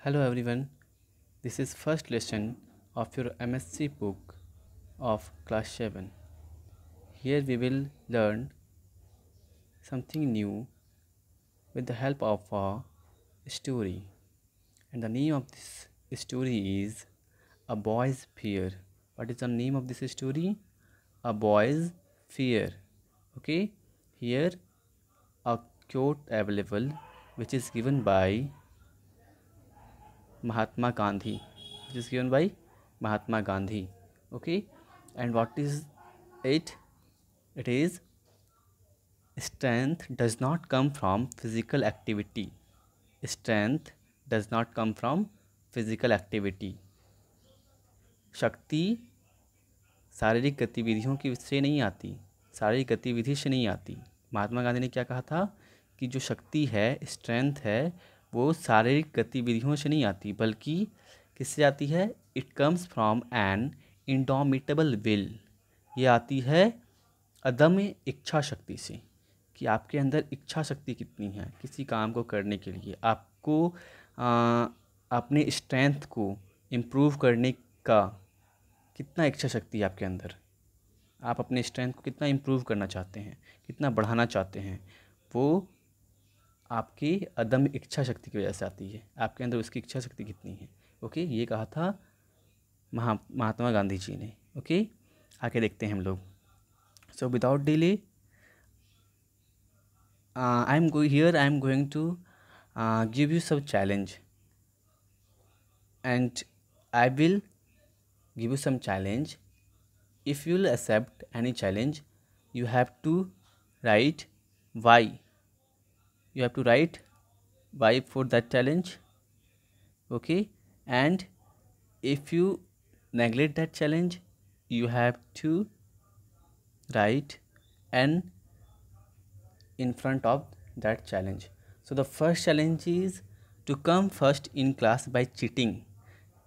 Hello everyone, this is first lesson of your MSc book of class 7. Here we will learn something new with the help of a story. And the name of this story is A Boy's Fear. What is the name of this story? A Boy's Fear. Okay, here a quote available which is given by Mahatma Gandhi, okay. And what is it? It is, strength does not come from physical activity. Strength does not come from physical activity. शक्ति शारीरिक गतिविधियों की से नहीं आती, शारीरिक गतिविधि से नहीं आती। महात्मा गांधी ने क्या कहा था कि जो शक्ति है, स्ट्रेंथ है, वो शारीरिक गतिविधियों से नहीं आती बल्कि किससे आती है? It comes from an indomitable will. ये आती है अदम्य इच्छा शक्ति से, कि आपके अंदर इच्छा शक्ति कितनी है किसी काम को करने के लिए। आपको अपने स्ट्रेंथ को इम्प्रूव करने का कितना इच्छा शक्ति है आपके अंदर। आप अपने स्ट्रेंथ को कितना इम्प्रूव करना चाहते हैं, कितना बढ़ाना चाहते हैं, वो आपकी अदम्य इच्छा शक्ति की वजह से आती है। आपके अंदर उसकी इच्छा शक्ति कितनी है। ओके, ये कहा था महात्मा गांधी जी ने। ओके, आगे देखते हैं हम लोग। So without delay I am going to give you some challenge, and I will give you some challenge. If you will accept any challenge, you have to write why. You have to write why for that challenge. Okay, and if you neglect that challenge, you have to write an in front of that challenge. So the first challenge is to come first in class by cheating.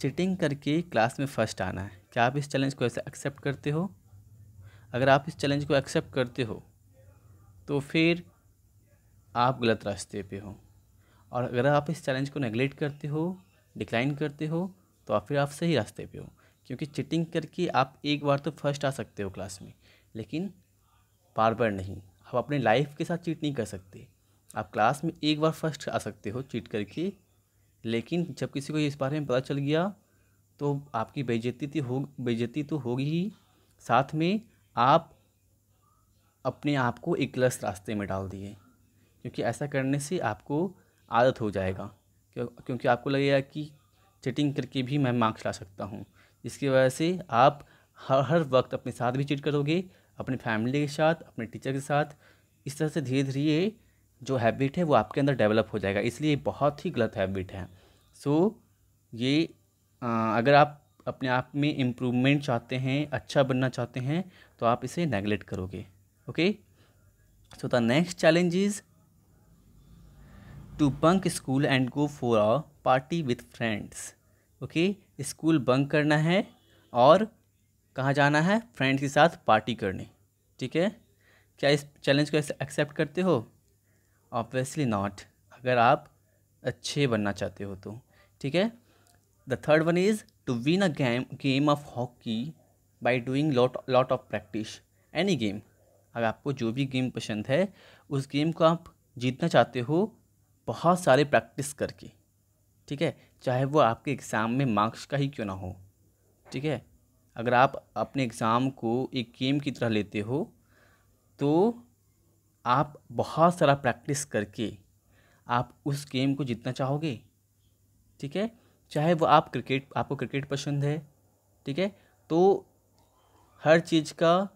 Cheating करके class में first आना है। क्या आप इस challenge को ऐसे accept करते हो? अगर आप इस चैलेंज को एक्सेप्ट करते हो तो फिर आप गलत रास्ते पे हो, और अगर आप इस चैलेंज को नेगलेक्ट करते हो, डिक्लाइन करते हो, तो फिर आप सही रास्ते पे हो। क्योंकि चीटिंग करके आप एक बार तो फर्स्ट आ सकते हो क्लास में, लेकिन बार बार नहीं। आप अपने लाइफ के साथ चीट नहीं कर सकते। आप क्लास में एक बार फर्स्ट आ सकते हो चीट करके, लेकिन जब किसी को इस बारे में पता चल गया तो आपकी बेइज्जती तो होगी ही, साथ में आप अपने आप को एक गलत रास्ते में डाल दिए। क्योंकि ऐसा करने से आपको आदत हो जाएगा, क्योंकि आपको लगेगा कि चीटिंग करके भी मैं मार्क्स ला सकता हूँ, जिसकी वजह से आप हर वक्त अपने साथ भी चीट करोगे, अपनी फैमिली के साथ, अपने टीचर के साथ। इस तरह से धीरे धीरे जो हैबिट है वो आपके अंदर डेवलप हो जाएगा। इसलिए बहुत ही गलत हैबिट है। सो ये अगर आप अपने आप में इम्प्रूवमेंट चाहते हैं, अच्छा बनना चाहते हैं, तो आप इसे नेगलेक्ट करोगे। Okay, so the next challenge is to bunk school and go for a party with friends. Okay, school bunk करना है और कहाँ जाना है? फ्रेंड्स के साथ पार्टी करने। ठीक है, क्या इस चैलेंज को एक्सेप्ट करते हो? ऑब्वियसली नॉट, अगर आप अच्छे बनना चाहते हो तो। ठीक है, the third one is to win a game of hockey by doing lot of practice. Any game, अगर आपको जो भी गेम पसंद है उस गेम को आप जीतना चाहते हो बहुत सारे प्रैक्टिस करके। ठीक है, चाहे वो आपके एग्ज़ाम में मार्क्स का ही क्यों ना हो। ठीक है, अगर आप अपने एग्ज़ाम को एक गेम की तरह लेते हो तो आप बहुत सारा प्रैक्टिस करके आप उस गेम को जीतना चाहोगे। ठीक है, चाहे वो आपको क्रिकेट पसंद है। ठीक है, तो हर चीज़ का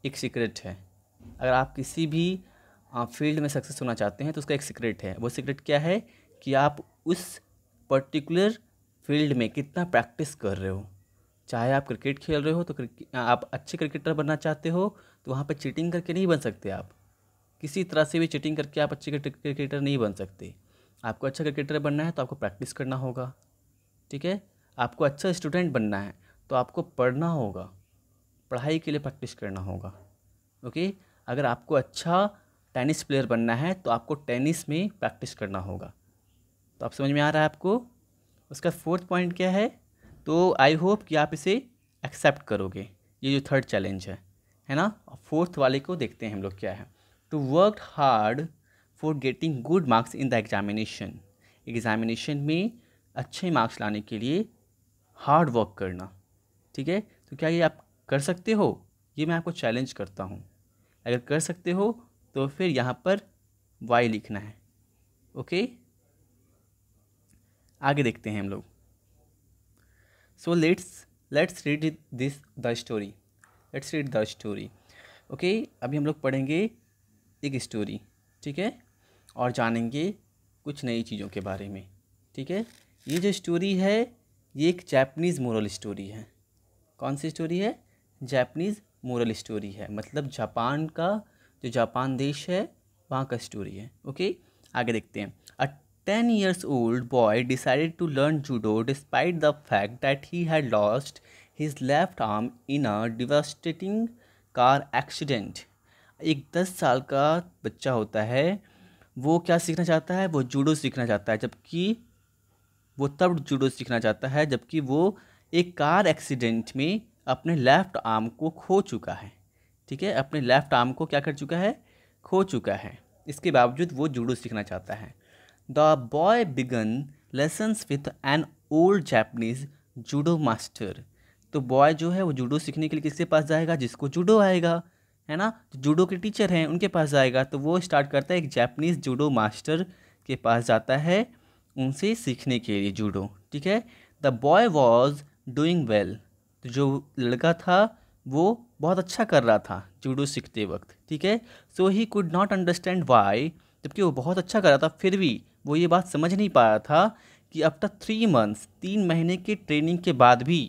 एक सीक्रेट है। अगर आप किसी भी फील्ड में सक्सेस होना चाहते हैं तो उसका एक सीक्रेट है। वो सीक्रेट क्या है? कि आप उस पर्टिकुलर फील्ड में कितना प्रैक्टिस कर रहे हो। चाहे आप क्रिकेट खेल रहे हो तो आप अच्छे क्रिकेटर बनना चाहते हो तो वहाँ पर चीटिंग करके नहीं बन सकते। आप किसी तरह से भी चीटिंग करके आप अच्छे क्रिकेटर नहीं बन सकते। आपको अच्छा क्रिकेटर बनना है तो आपको प्रैक्टिस करना होगा। ठीक है, आपको अच्छा स्टूडेंट बनना है तो आपको पढ़ना होगा, पढ़ाई के लिए प्रैक्टिस करना होगा। ओके, अगर आपको अच्छा टेनिस प्लेयर बनना है तो आपको टेनिस में प्रैक्टिस करना होगा। तो आप समझ में आ रहा है आपको? उसका फोर्थ पॉइंट क्या है? तो आई होप कि आप इसे एक्सेप्ट करोगे, ये जो थर्ड चैलेंज है ना। फोर्थ वाले को देखते हैं हम लोग क्या है। To work hard for getting good marks in the examination. Examination में अच्छे मार्क्स लाने के लिए हार्ड वर्क करना, ठीक है। तो क्या ये आप कर सकते हो? ये मैं आपको चैलेंज करता हूँ। अगर कर सकते हो तो फिर यहाँ पर वाई लिखना है, ओके। आगे देखते हैं हम लोग। So let's read this the story. Let's read the story, okay. अभी हम लोग पढ़ेंगे एक स्टोरी, ठीक है, और जानेंगे कुछ नई चीज़ों के बारे में, ठीक है। ये जो स्टोरी है ये एक जापानीज़ मोरल स्टोरी है। कौन सी स्टोरी है? जापानीज़ मोरल स्टोरी है, मतलब जापान का, जो जापान देश है वहाँ का स्टोरी है, ओके। आगे देखते हैं। अ 10 years old boy decided to learn judo despite the fact that he had lost his left arm in a devastating car accident। एक 10 साल का बच्चा होता है, वो क्या सीखना चाहता है? वो जूडो सीखना चाहता है, जबकि वो तब जूडो सीखना चाहता है जबकि वो एक कार एक्सीडेंट में अपने लेफ़्ट आर्म को खो चुका है, ठीक है। अपने लेफ़्ट आर्म को क्या कर चुका है? खो चुका है। इसके बावजूद वो जूडो सीखना चाहता है। The boy began lessons with an old Japanese judo master. तो बॉय जो है वो जूडो सीखने के लिए किसके पास जाएगा? जिसको जूडो आएगा, है ना। तो जूडो के टीचर हैं उनके पास जाएगा। तो वो स्टार्ट करता है एक जापनीज़ जूडो मास्टर के पास जाता है उनसे सीखने के लिए जूडो, ठीक है। The boy was doing well. तो जो लड़का था वो बहुत अच्छा कर रहा था जूडो सीखते वक्त, ठीक है। So he could not understand why. जबकि वो बहुत अच्छा कर रहा था फिर भी वो ये बात समझ नहीं पा रहा था कि आफ्टर 3 months, 3 महीने की ट्रेनिंग के बाद भी,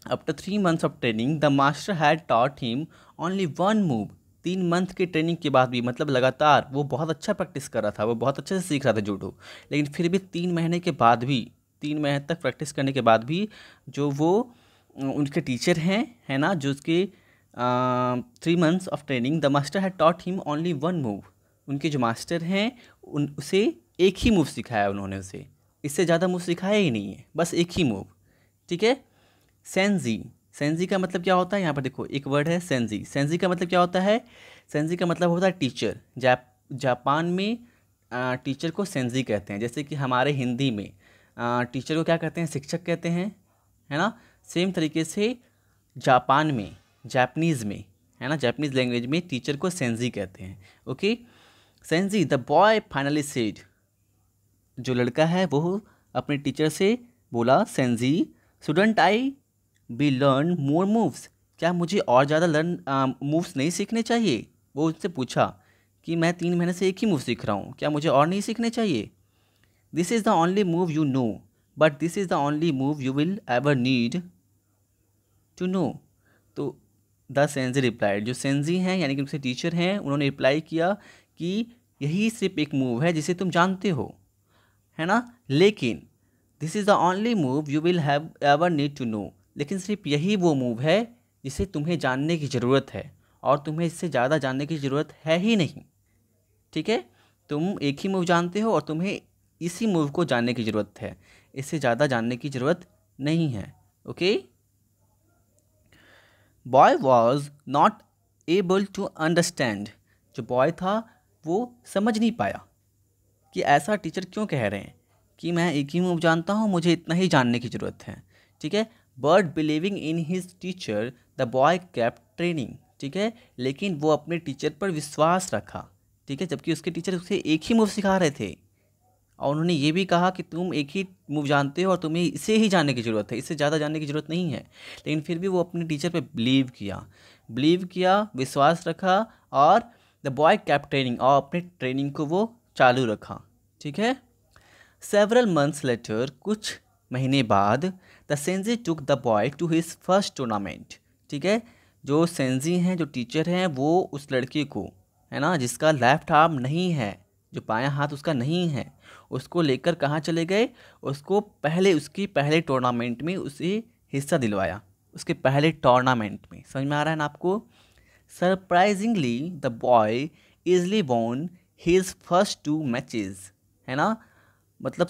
after 3 months of training the master had taught him only one move. 3 month की ट्रेनिंग के बाद भी, मतलब लगातार वो बहुत अच्छा प्रैक्टिस कर रहा था, वो बहुत अच्छे से सीख रहा था जूडो, लेकिन फिर भी 3 महीने के बाद भी, 3 महीने तक प्रैक्टिस करने के बाद भी जो वो उनके टीचर हैं, है ना, जो उसके 3 months of training the master had taught him only one move. उनके जो मास्टर हैं उसे एक ही मूव सिखाया उन्होंने, उसे इससे ज़्यादा मूव सिखाया ही नहीं है, बस एक ही मूव, ठीक है। सेंजी। सेंजी का मतलब क्या होता है? यहाँ पर देखो एक वर्ड है सेंजी। सेंजी का मतलब क्या होता है? सेंजी का मतलब होता है टीचर। जापान में टीचर को सेंजी कहते हैं, जैसे कि हमारे हिंदी में टीचर को क्या कहते हैं? शिक्षक कहते हैं, है ना। सेम तरीके से जापान में, जापानीज़ में, है ना, जापानीज़ लैंग्वेज में टीचर को सेंजी कहते हैं, okay. Sensei the boy finally said. जो लड़का है वो अपने टीचर से बोला, sensei shouldn't I be learn more moves. क्या मुझे और ज़्यादा मूव्स नहीं सीखने चाहिए? वो उससे पूछा कि मैं 3 महीने से एक ही मूव सीख रहा हूँ, क्या मुझे और नहीं सीखने चाहिए? This is the only move you know, but this is the only move you will ever need to know. तो द सेंजी रिप्लाइड, जो सेंजी हैं यानी कि उनसे टीचर हैं, उन्होंने रिप्लाई किया कि यही सिर्फ एक मूव है जिसे तुम जानते हो, है ना, लेकिन this is the only move you will have ever need to know. लेकिन सिर्फ यही वो मूव है जिसे तुम्हें जानने की ज़रूरत है, और तुम्हें इससे ज़्यादा जानने की ज़रूरत है ही नहीं, ठीक है। तुम एक ही मूव जानते हो और तुम्हें इसी मूव को जानने की ज़रूरत है, इससे ज़्यादा जानने की ज़रूरत नहीं है, okay. Boy was not able to understand. जो बॉय था वो समझ नहीं पाया कि ऐसा टीचर क्यों कह रहे हैं कि मैं एक ही मूव जानता हूँ, मुझे इतना ही जानने की ज़रूरत है, ठीक है। But believing in his teacher the boy kept training, ठीक है। लेकिन वो अपने टीचर पर विश्वास रखा, ठीक है, जबकि उसके टीचर उसे एक ही मूव सिखा रहे थे, और उन्होंने ये भी कहा कि तुम एक ही मूव जानते हो और तुम्हें इसे ही जानने की ज़रूरत है, इससे ज़्यादा जानने की ज़रूरत नहीं है। लेकिन फिर भी वो अपने टीचर पे बिलीव किया, विश्वास रखा, और द बॉय केप्ट ट्रेनिंग, और अपने ट्रेनिंग को वो चालू रखा, ठीक है। सेवरल मंथ्स लेटर, कुछ महीने बाद, the sensei took the boy to his first tournament, ठीक है। जो सेंजी हैं, जो टीचर हैं, वो उस लड़के को, है ना, जिसका लेफ्ट आर्म नहीं है, जो बायां हाथ उसका नहीं है, उसको लेकर कहाँ चले गए? उसको उसकी पहले टूर्नामेंट में उसे हिस्सा दिलवाया, उसके पहले टूर्नामेंट में। समझ में आ रहा है ना आपको? Surprisingly the boy easily won his first 2 matches, है ना। मतलब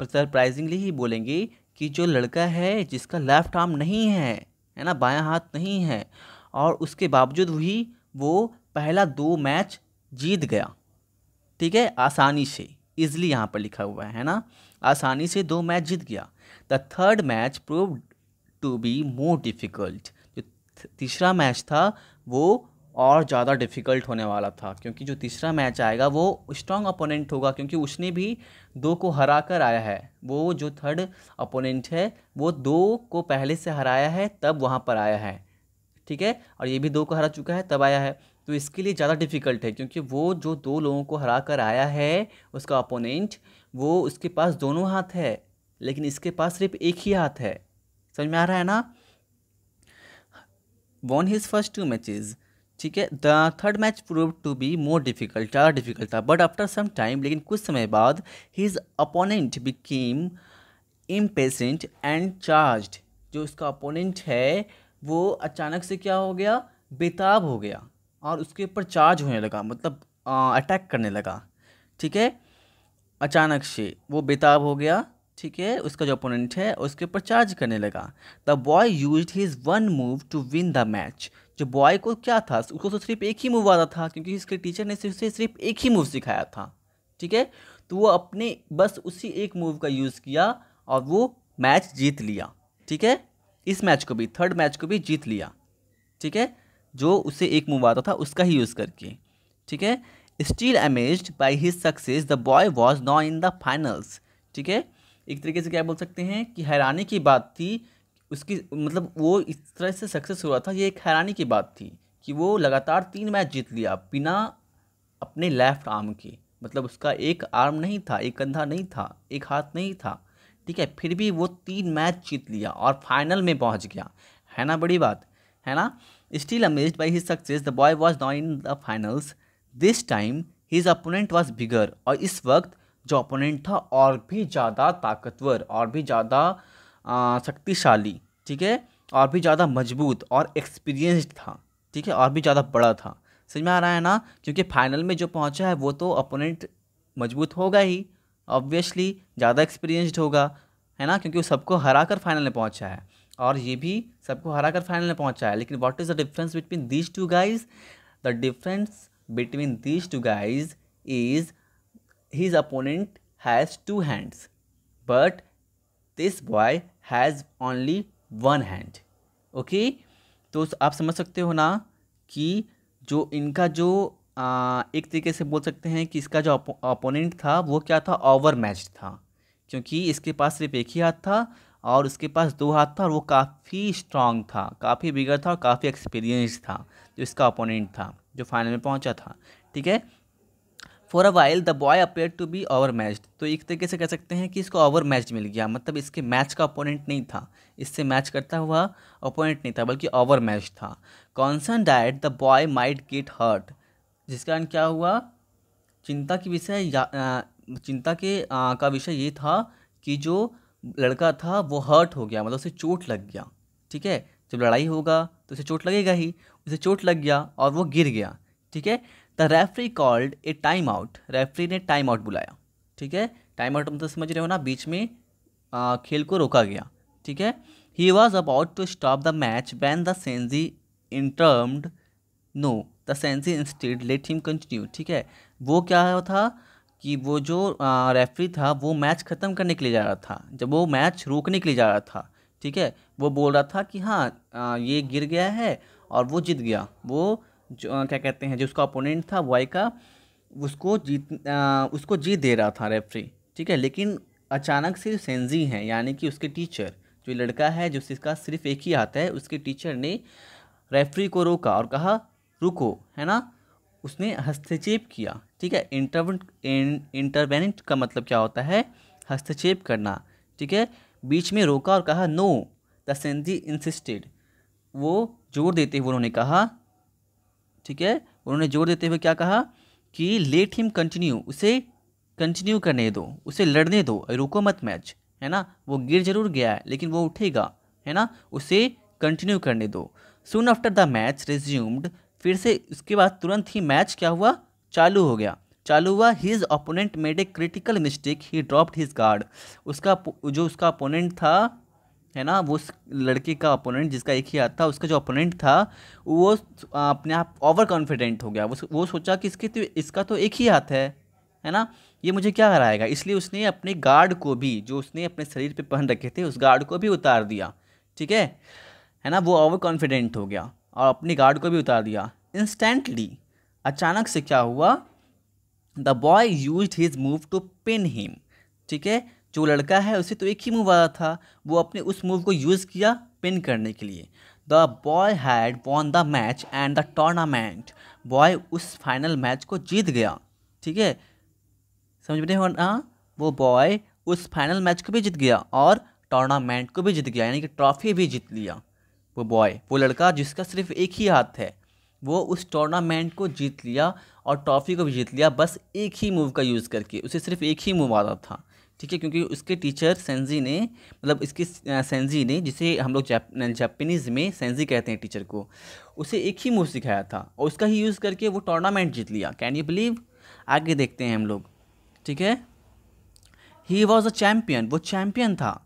सरप्राइजिंगली ही बोलेंगे कि जो लड़का है जिसका लेफ्ट आर्म नहीं है ना, बायां हाथ नहीं है, और उसके बावजूद भी वो पहला 2 मैच जीत गया, ठीक है, आसानी से, इजली यहाँ पर लिखा हुआ है ना, आसानी से 2 मैच जीत गया। The third match proved to be more difficult, जो तीसरा मैच था वो और ज़्यादा डिफ़िकल्ट होने वाला था, क्योंकि जो तीसरा मैच आएगा वो स्ट्रॉन्ग अपोनेंट होगा, क्योंकि उसने भी 2 को हरा कर आया है। वो जो थर्ड अपोनेंट है वो 2 को पहले से हराया है तब वहाँ पर आया है, ठीक है, और ये भी 2 को हरा चुका है तब आया है। तो इसके लिए ज़्यादा डिफ़िकल्ट है, क्योंकि वो जो 2 लोगों को हरा कर आया है उसका अपोनेंट, वो उसके पास दोनों हाथ है, लेकिन इसके पास सिर्फ एक ही हाथ है। समझ में आ रहा है ना। वॉन हिज फर्स्ट 2 मैचेस, ठीक है। The third match prove to be more difficult, ज़्यादा डिफिकल्ट था, बट आफ्टर सम टाइम, लेकिन कुछ समय बाद, his opponent became impatient and charged, जो उसका अपोनेंट है वो अचानक से क्या हो गया, बेताब हो गया और उसके ऊपर चार्ज होने लगा, मतलब अटैक करने लगा, ठीक है। अचानक से वो बेताब हो गया, ठीक है, उसका जो अपोनेंट है उसके ऊपर चार्ज करने लगा। The boy used his one move to win the match, जो बॉय को क्या था, उसको तो सिर्फ एक ही मूव आता था, क्योंकि इसके टीचर ने उसे सिर्फ एक ही मूव सिखाया था, ठीक है। तो वो अपने बस उसी एक मूव का यूज़ किया और वो मैच जीत लिया, ठीक है। इस मैच को भी, थर्ड मैच को भी जीत लिया, ठीक है, जो उसे एक मूव आता था उसका ही यूज़ करके, ठीक है। Still amazed by his success the boy was not in the finals, ठीक है। एक तरीके से क्या बोल सकते हैं कि हैरानी की बात थी उसकी, मतलब वो इस तरह से सक्सेस हुआ था, ये एक हैरानी की बात थी कि वो लगातार 3 मैच जीत लिया बिना अपने लेफ्ट आर्म के, मतलब उसका एक आर्म नहीं था, एक कंधा नहीं था, एक हाथ नहीं था, ठीक है, फिर भी वो 3 मैच जीत लिया और फाइनल में पहुंच गया, है ना, बड़ी बात है ना। Still amazed by his success the boy was not in the finals, this time his opponent was bigger, और इस वक्त जो अपोनेंट था और भी ज़्यादा ताकतवर, और भी ज़्यादा शक्तिशाली, ठीक है, और भी ज़्यादा मजबूत और एक्सपीरियंस्ड था, ठीक है, और भी ज़्यादा बड़ा था। समझ में आ रहा है ना, क्योंकि फाइनल में जो पहुंचा है वो तो अपोनेंट मजबूत होगा ही, ऑब्वियसली ज़्यादा एक्सपीरियंस्ड होगा, है ना, क्योंकि वो सबको हरा कर फाइनल में पहुंचा है, और ये भी सबको हरा कर फाइनल में पहुंचा है। लेकिन what is the difference between these two guys, the difference between these two guys is his opponent has 2 hands but this boy has only 1 hand, okay. तो आप समझ सकते हो ना कि जो इनका जो एक तरीके से बोल सकते हैं कि इसका जो अपोनेंट था वो क्या था, ओवर मैच्ड था, क्योंकि इसके पास सिर्फ एक ही हाथ था और उसके पास 2 हाथ था, और वो काफ़ी स्ट्रांग था, काफ़ी बिगर था और काफ़ी एक्सपीरियंस था, जो इसका अपोनेंट था जो फाइनल में पहुंचा था, ठीक है। For a while the boy appear to be over matched, तो एक तरीके से कह सकते हैं कि इसको ओवर मैच्ड मिल गया, मतलब इसके मैच का अपोनेंट नहीं था, इससे मैच करता हुआ अपोनेंट नहीं था, बल्कि ओवर मैच था। Concern that the boy might get hurt, जिसका कारण क्या हुआ, चिंता की विषय चिंता के का विषय ये था कि जो लड़का था वो हर्ट हो गया, मतलब उसे चोट लग गया, ठीक है, जब लड़ाई होगा तो उसे चोट लगेगा ही, उसे चोट लग गया और वो गिर गया, ठीक है। The referee called a time out, referee ने टाइम आउट बुलाया, ठीक है, टाइम आउट मतलब समझ रहे हो ना, बीच में खेल को रोका गया, ठीक है। He was about to stop the match when the sensei intervened, no the sensei instead let him continue, ठीक है। वो क्या था कि वो जो रेफरी था वो मैच ख़त्म करने के लिए जा रहा था, जब वो मैच रोकने के लिए जा रहा था, ठीक है, वो बोल रहा था कि हाँ ये गिर गया है और वो जीत गया, वो जो क्या कहते हैं, जो उसका अपोनेंट था बॉय का, उसको जीत दे रहा था रेफरी, ठीक है। लेकिन अचानक से सेंजी हैं, यानी कि उसके टीचर, जो लड़का है जो जिसका सिर्फ एक ही हाथ है, उसके टीचर ने रेफरी को रोका और कहा रुको, है ना, उसने हस्तक्षेप किया, ठीक है। इंटरवेनेंट का मतलब क्या होता है, हस्तक्षेप करना, ठीक है, बीच में रोका और कहा नो द सेंजी इंसिस्टेड, वो जोर देते हुए उन्होंने कहा, ठीक है, उन्होंने जोर देते हुए क्या कहा कि लेट हिम कंटिन्यू, उसे कंटिन्यू करने दो, उसे लड़ने दो, रुको मत मैच, है ना, वो गिर जरूर गया है लेकिन वो उठेगा, है ना, उसे कंटिन्यू करने दो। Soon after the match resumed, फिर से उसके बाद तुरंत ही मैच क्या हुआ, चालू हो गया। चालू हुआ, his opponent made a critical mistake, he dropped his guard. जो उसका ओपोनेंट था, है ना, वो उस लड़के का ओपोनेंट जिसका एक ही हाथ था, उसका जो ओपोनेंट था वो अपने आप ओवर कॉन्फिडेंट हो गया। वो सोचा कि इसका तो एक ही हाथ है ना, ये मुझे क्या हराएगा। इसलिए उसने अपने गार्ड को भी, जो उसने अपने शरीर पे पहन रखे थे, उस गार्ड को भी उतार दिया। ठीक है ना, वो ओवर कॉन्फिडेंट हो गया और अपने गार्ड को भी उतार दिया। इंस्टेंटली, अचानक से क्या हुआ, the boy used his move to pin him. ठीक है, जो लड़का है उसे तो एक ही मूव आता था, वो अपने उस मूव को यूज़ किया पिन करने के लिए। The boy had won the match and the tournament. Boy उस फाइनल मैच को जीत गया। ठीक है, समझ में हो ना, वो बॉय उस फाइनल मैच को भी जीत गया और टूर्नामेंट को भी जीत गया, यानी कि ट्रॉफी भी जीत लिया। वो बॉय, वो लड़का जिसका सिर्फ एक ही हाथ है, वो उस टूर्नामेंट को जीत लिया और ट्रॉफी को भी जीत लिया, बस एक ही मूव का यूज़ करके। उसे सिर्फ एक ही मूव आता था। ठीक है, क्योंकि उसके टीचर सेंजी ने, मतलब इसकी सेंजी ने, जिसे हम लोग जापानीज़ में सेंजी कहते हैं टीचर को, उसे एक ही मूव सिखाया था और उसका ही यूज़ करके वो टूर्नामेंट जीत लिया। Can you believe. आगे देखते हैं हम लोग। ठीक है, ही वॉज अ चैम्पियन, वो चैम्पियन था।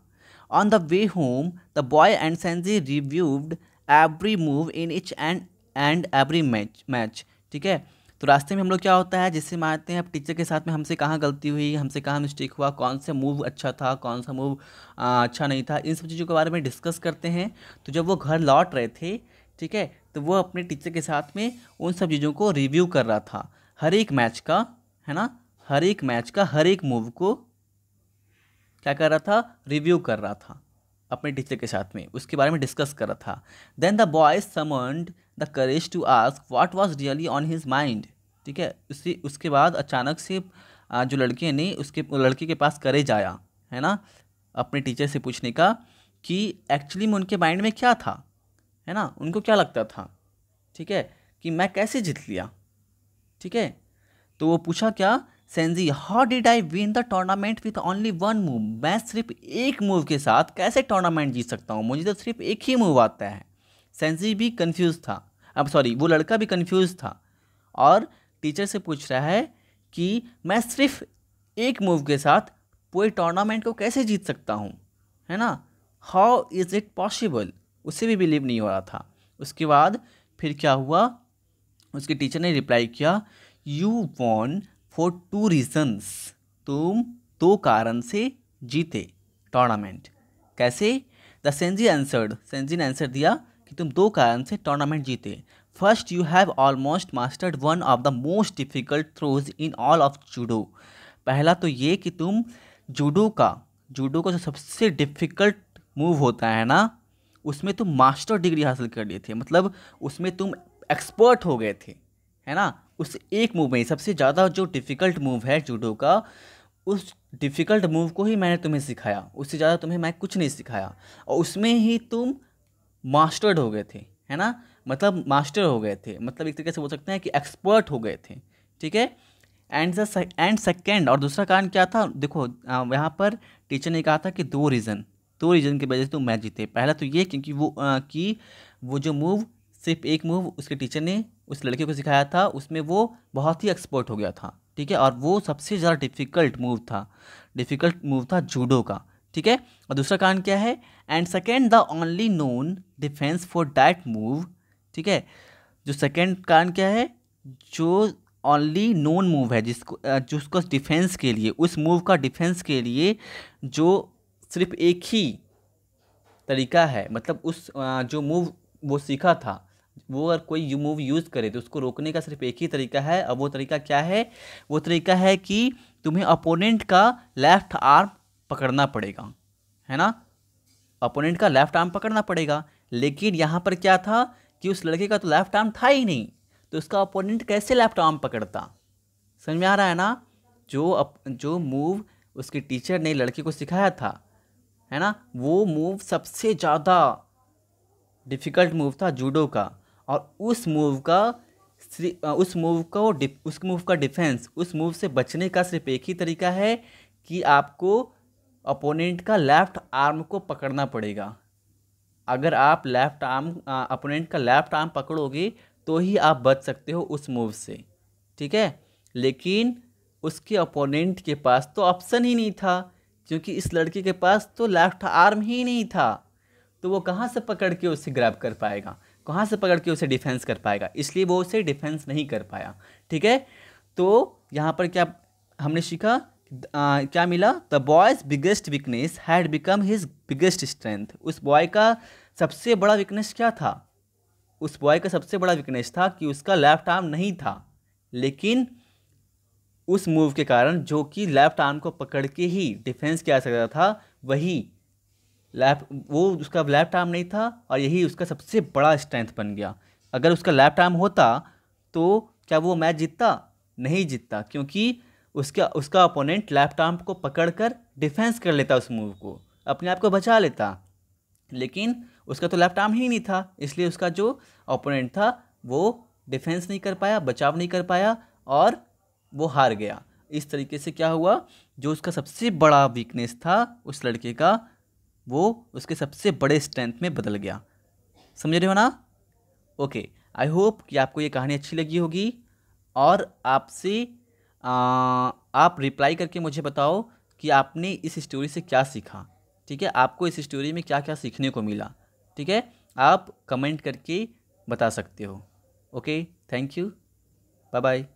On the way home the boy and sensei reviewed every move in each and every match. ठीक है, तो रास्ते में हम लोग क्या होता है, जिससे मानते हैं अब टीचर के साथ में हमसे कहाँ गलती हुई, हमसे कहाँ मिस्टेक हुआ, कौन सा मूव अच्छा था, कौन सा मूव अच्छा नहीं था, इन सब चीज़ों के बारे में डिस्कस करते हैं। तो जब वो घर लौट रहे थे, ठीक है, तो वो अपने टीचर के साथ में उन सब चीज़ों को रिव्यू कर रहा था, हर एक मैच का, है ना, हर एक मैच का हर एक मूव को क्या कर रहा था, रिव्यू कर रहा था अपने टीचर के साथ में, उसके बारे में डिस्कस कर रहा था। Then the boy summoned the courage to ask what was really on his mind. ठीक है, उसके बाद अचानक से जो लड़के ने लड़के के पास करेज आया, है ना, अपने टीचर से पूछने का कि एक्चुअली में उनके माइंड में क्या था, है ना, उनको क्या लगता था। ठीक है, कि मैं कैसे जीत लिया। ठीक है, तो वो पूछा क्या, sensei, how did I win the tournament with only one move. मैं सिर्फ एक मूव के साथ कैसे टूर्नामेंट जीत सकता हूँ, मुझे तो सिर्फ एक ही मूव आता है। सेंजी भी कंफ्यूज था, अब सॉरी, वो लड़का भी कंफ्यूज था और टीचर से पूछ रहा है कि मैं सिर्फ एक मूव के साथ पूरे टूर्नामेंट को कैसे जीत सकता हूँ, है ना, हाउ इज़ इट पॉसिबल। उसे भी बिलीव नहीं हो रहा था। उसके बाद फिर क्या हुआ, उसके टीचर ने रिप्लाई किया, you won for two reasons. तुम दो कारण से जीते टूर्नामेंट। कैसे, द सेंजी आंसर्ड, सेंजी ने आंसर दिया कि तुम दो कारण से टूर्नामेंट जीते। First, you have almost mastered one of the most difficult throws in all of judo. पहला तो ये कि तुम जूडो का जो सबसे डिफ़िकल्ट मूव होता है ना, उसमें तुम मास्टर डिग्री हासिल कर लिए थे, मतलब उसमें तुम एक्सपर्ट हो गए थे, है ना, उस एक मूव में। सबसे ज़्यादा जो डिफ़िकल्ट मूव है जूडो का, उस डिफ़िकल्ट मूव को ही मैंने तुम्हें सिखाया, उससे ज़्यादा तुम्हें मैं कुछ नहीं सिखाया, और उसमें ही तुम मास्टर्ड हो गए थे, है ना, मतलब मास्टर हो गए थे, मतलब एक तरीके से बोल सकते हैं कि एक्सपर्ट हो गए थे। ठीक है, एंड सेकेंड, और दूसरा कारण क्या था, देखो यहाँ पर टीचर ने कहा था कि दो रीज़न की वजह से तुम मैच जीते। पहला तो ये क्योंकि वो जो मूव, सिर्फ एक मूव उसके टीचर ने उस लड़के को सिखाया था, उसमें वो बहुत ही एक्सपर्ट हो गया था। ठीक है, और वो सबसे ज़्यादा डिफ़िकल्ट मूव था जूडो का। ठीक है, और दूसरा कारण क्या है, and second, the only known defence for that move. ठीक है, जो सेकेंड कारण क्या है, जो ओनली नोन मूव है जिसको डिफेंस के लिए, उस मूव का डिफेंस के लिए जो सिर्फ एक ही तरीका है, मतलब उस जो मूव वो सीखा था, वो अगर कोई मूव यूज़ करे तो उसको रोकने का सिर्फ एक ही तरीका है। और वो तरीका क्या है, वो तरीका है कि तुम्हें अपोनेंट का लेफ्ट आर्म पकड़ना पड़ेगा, है ना, अपोनेंट का लेफ्ट आर्म पकड़ना पड़ेगा। लेकिन यहाँ पर क्या था कि उस लड़के का तो लेफ्ट आर्म था ही नहीं, तो उसका अपोनेंट कैसे लेफ्ट आर्म पकड़ता। समझ में आ रहा है ना, जो मूव उसके टीचर ने लड़के को सिखाया था, है ना, वो मूव सबसे ज़्यादा डिफ़िकल्ट मूव था जूडो का। और उस मूव का डिफेंस, उस मूव से बचने का सिर्फ एक ही तरीका है कि आपको अपोनेंट का लेफ्ट आर्म को पकड़ना पड़ेगा। अगर आप अपोनेंट का लेफ्ट आर्म पकड़ोगे तो ही आप बच सकते हो उस मूव से। ठीक है, लेकिन उसके अपोनेंट के पास तो ऑप्शन ही नहीं था, क्योंकि इस लड़के के पास तो लेफ्ट आर्म ही नहीं था। तो वो कहाँ से पकड़ के उसे ग्रैब कर पाएगा, कहाँ से पकड़ के उसे डिफेंस कर पाएगा, इसलिए वो उसे डिफेंस नहीं कर पाया। ठीक है, तो यहाँ पर क्या हमने सीखा, क्या मिला, the boys biggest weakness had become his biggest strength. उस बॉय का सबसे बड़ा वीकनेस क्या था, उस बॉय का सबसे बड़ा वीकनेस था कि उसका लेफ्ट आर्म नहीं था, लेकिन उस मूव के कारण जो कि लेफ्ट आर्म को पकड़ के ही डिफेंस किया सकता था, वही वो उसका लेफ्ट आर्म नहीं था और यही उसका सबसे बड़ा स्ट्रेंथ बन गया। अगर उसका लेफ्ट आर्म होता तो क्या वो मैच जीतता, नहीं जीतता, क्योंकि उसका उसका अपोनेंट लेफ्ट आर्म को पकड़कर डिफेंस कर लेता, उस मूव को अपने आप को बचा लेता, लेकिन उसका तो लेफ्ट आर्म ही नहीं था, इसलिए उसका जो ओपोनेंट था वो डिफेंस नहीं कर पाया, बचाव नहीं कर पाया और वो हार गया। इस तरीके से क्या हुआ, जो उसका सबसे बड़ा वीकनेस था उस लड़के का, वो उसके सबसे बड़े स्ट्रेंथ में बदल गया। समझ रहे हो ना? ओके, आई होप कि आपको ये कहानी अच्छी लगी होगी और आपसे आप रिप्लाई करके मुझे बताओ कि आपने इस स्टोरी से क्या सीखा। ठीक है, आपको इस स्टोरी में क्या क्या सीखने को मिला। ठीक है, आप कमेंट करके बता सकते हो। Okay, thank you, bye bye.